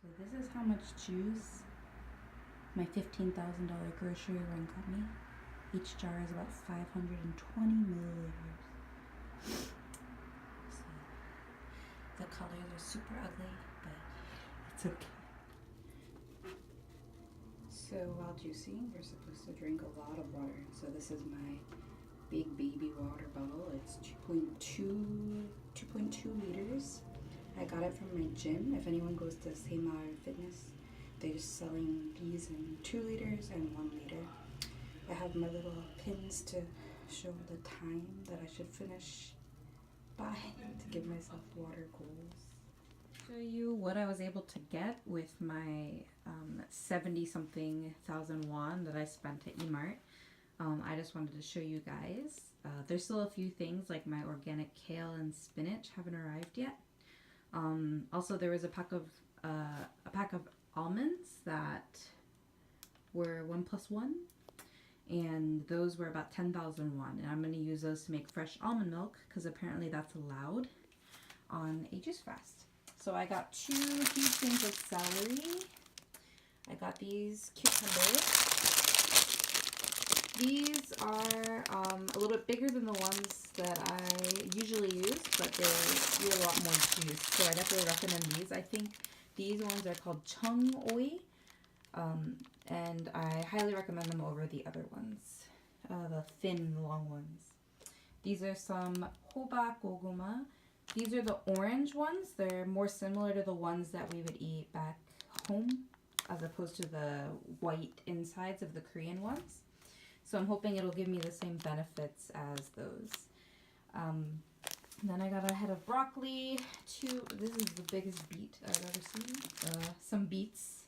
So this is how much juice my $15,000 grocery run got me. Each jar is about 520 milliliters. So the colors are super ugly, but it's okay. So while juicing, you're supposed to drink a lot of water. So this is my big baby water bottle. It's 2.2 liters. I got it from my gym. If anyone goes to Seimar Fitness, they're just selling these in 2 liters and 1 liter. I have my little pins to show the time that I should finish by to give myself water goals. Show you what I was able to get with my 70 something thousand won that I spent at Emart. I just wanted to show you guys. There's still a few things like my organic kale and spinach haven't arrived yet. Also, there was a pack of almonds that were 1+1, and those were about 10,000 won. And I'm going to use those to make fresh almond milk because apparently that's allowed on a juice fast. So I got 2 huge things of celery. I got these cucumbers. These are a little bit bigger than the ones that I usually use, but they need a lot more juice. So I definitely recommend these. I think these ones are called Chung Oi, and I highly recommend them over the other ones, the thin, long ones. These are some Hobak Goguma. These are the orange ones. They're more similar to the ones that we would eat back home, as opposed to the white insides of the Korean ones. So I'm hoping it'll give me the same benefits as those. Then I got a head of broccoli, this is the biggest beet I've ever seen, some beets,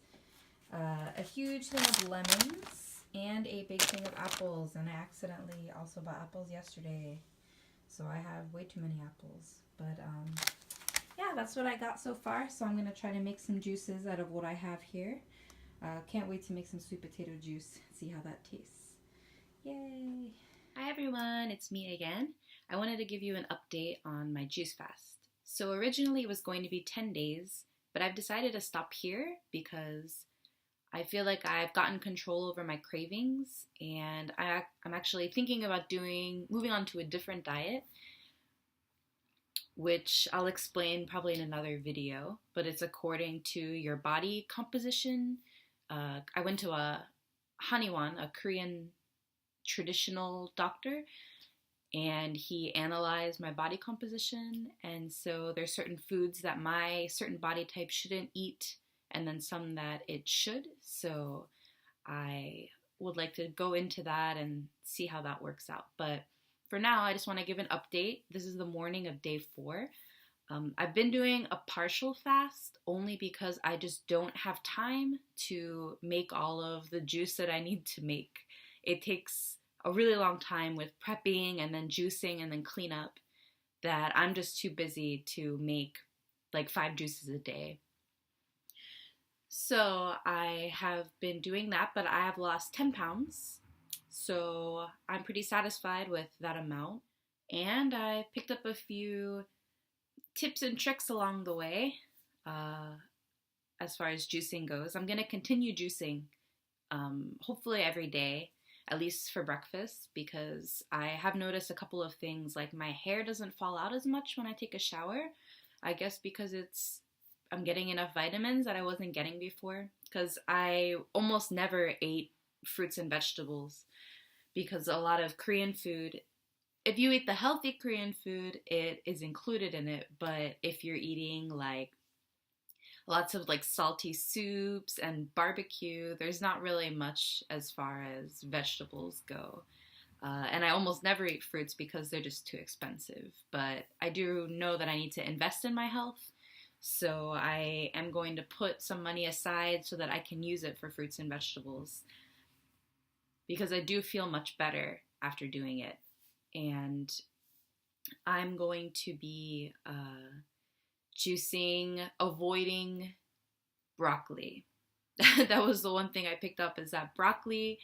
a huge thing of lemons, and a big thing of apples. And I accidentally also bought apples yesterday, so I have way too many apples. But yeah, that's what I got so far. So I'm going to try to make some juices out of what I have here. Can't wait to make some sweet potato juice, see how that tastes. Yay! Hi everyone, it's me again. I wanted to give you an update on my juice fast. So originally it was going to be 10 days, but I've decided to stop here because I feel like I've gotten control over my cravings, and I'm actually thinking about moving on to a different diet, which I'll explain probably in another video, but it's according to your body composition. I went to a Haniwon, a Korean traditional doctor, and he analyzed my body composition, and so there's certain foods that my certain body type shouldn't eat, and then some that it should. So I would like to go into that and see how that works out. But for now, I just want to give an update. This is the morning of day 4. I've been doing a partial fast only because I just don't have time to make all of the juice that I need to make. It takes a really long time with prepping and then juicing and then cleanup that I'm just too busy to make like 5 juices a day. So I have been doing that, but I have lost 10 pounds. So I'm pretty satisfied with that amount. And I picked up a few tips and tricks along the way as far as juicing goes. I'm going to continue juicing hopefully every day, at least for breakfast, because I have noticed a couple of things, like my hair doesn't fall out as much when I take a shower. I guess because I'm getting enough vitamins that I wasn't getting before, because I almost never ate fruits and vegetables, because a lot of Korean food, if you eat the healthy Korean food, it is included in it, but if you're eating like lots of like salty soups and barbecue, there's not really much as far as vegetables go. And I almost never eat fruits because they're just too expensive. But I do know that I need to invest in my health. So I am going to put some money aside so that I can use it for fruits and vegetables, because I do feel much better after doing it. And I'm going to be juicing, avoiding broccoli. That was the one thing I picked up, is that broccoli,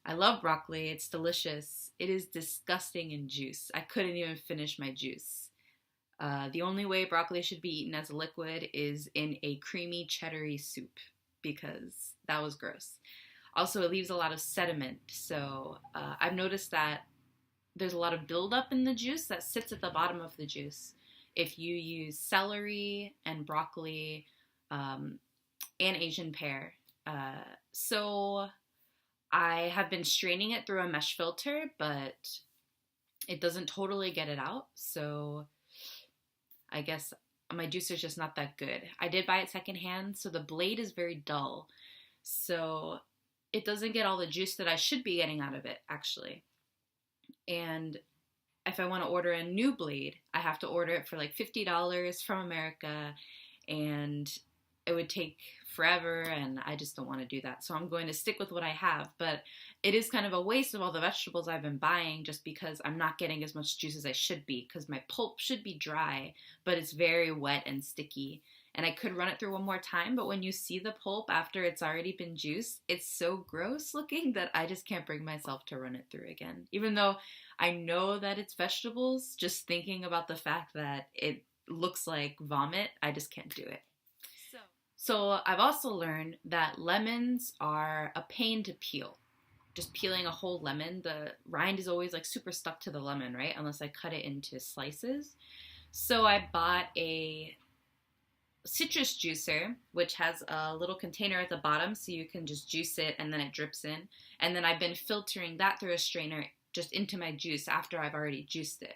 I love broccoli, it's delicious. It is disgusting in juice. I couldn't even finish my juice. The only way broccoli should be eaten as a liquid is in a creamy cheddary soup, because that was gross. Also, it leaves a lot of sediment, so I've noticed that there's a lot of buildup in the juice that sits at the bottom of the juice. If you use celery and broccoli and Asian pear. So I have been straining it through a mesh filter, but it doesn't totally get it out. So I guess my juicer's just not that good. I did buy it secondhand, so the blade is very dull. So it doesn't get all the juice that I should be getting out of it, actually. And if I want to order a new blade, I have to order it for like $50 from America, and it would take forever, and I just don't want to do that. So I'm going to stick with what I have, but it is kind of a waste of all the vegetables I've been buying just because I'm not getting as much juice as I should be, because my pulp should be dry, but it's very wet and sticky. And I could run it through one more time, but when you see the pulp after it's already been juiced, it's so gross looking that I just can't bring myself to run it through again. Even though I know that it's vegetables, just thinking about the fact that it looks like vomit, I just can't do it. So I've also learned that lemons are a pain to peel. Just peeling a whole lemon, the rind is always like super stuck to the lemon, right? Unless I cut it into slices. So I bought a citrus juicer, which has a little container at the bottom so you can just juice it and then it drips in. And then I've been filtering that through a strainer just into my juice after I've already juiced it.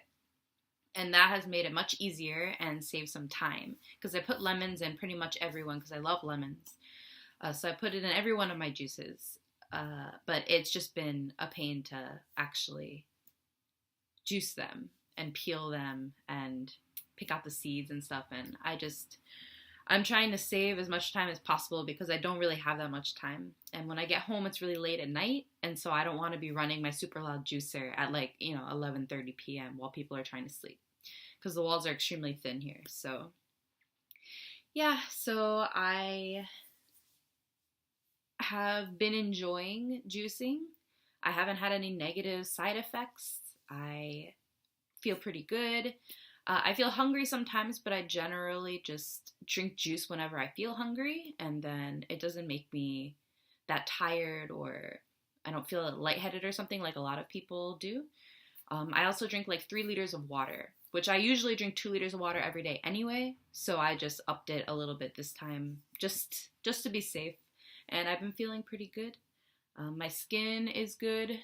And that has made it much easier and saved some time, because I put lemons in pretty much everyone because I love lemons. So I put it in every one of my juices. But it's just been a pain to actually juice them and peel them and pick out the seeds and stuff. And I'm trying to save as much time as possible because I don't really have that much time. And when I get home, it's really late at night. And so I don't want to be running my super loud juicer at 11:30 p.m. while people are trying to sleep, because the walls are extremely thin here. So yeah, so I have been enjoying juicing. I haven't had any negative side effects. I feel pretty good. I feel hungry sometimes, but I generally just drink juice whenever I feel hungry, and then it doesn't make me that tired, or I don't feel lightheaded or something like a lot of people do. I also drink like 3 liters of water, which I usually drink 2 liters of water every day anyway, so I just upped it a little bit this time just to be safe, and I've been feeling pretty good. My skin is good.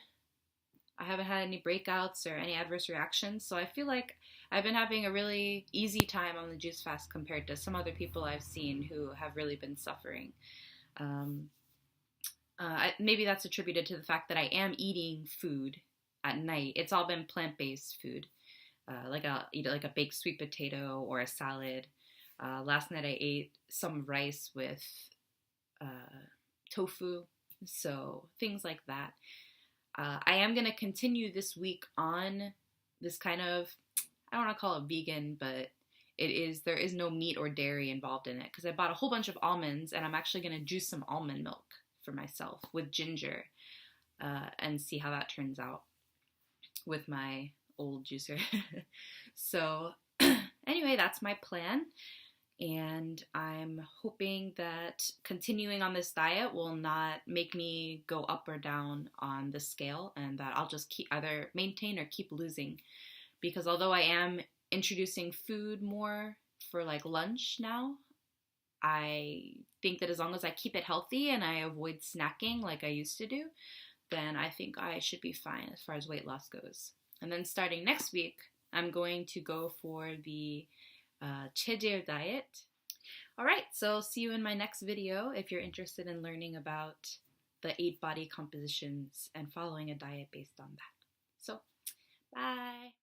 I haven't had any breakouts or any adverse reactions, so I feel like I've been having a really easy time on the juice fast compared to some other people I've seen who have really been suffering. Maybe that's attributed to the fact that I am eating food at night. It's all been plant-based food. I'll eat like a baked sweet potato or a salad. Last night I ate some rice with tofu, so things like that. I am going to continue this week on this kind of, I don't want to call it vegan, but there is no meat or dairy involved in it, because I bought a whole bunch of almonds, and I'm actually going to juice some almond milk for myself with ginger and see how that turns out with my old juicer. So anyway, that's my plan. And I'm hoping that continuing on this diet will not make me go up or down on the scale, and that I'll just either maintain or keep losing. Because although I am introducing food more for like lunch now, I think that as long as I keep it healthy and I avoid snacking like I used to do, then I think I should be fine as far as weight loss goes. And then starting next week, I'm going to go for the Chejeir diet. Alright, so see you in my next video if you're interested in learning about the 8 body compositions and following a diet based on that. So, bye!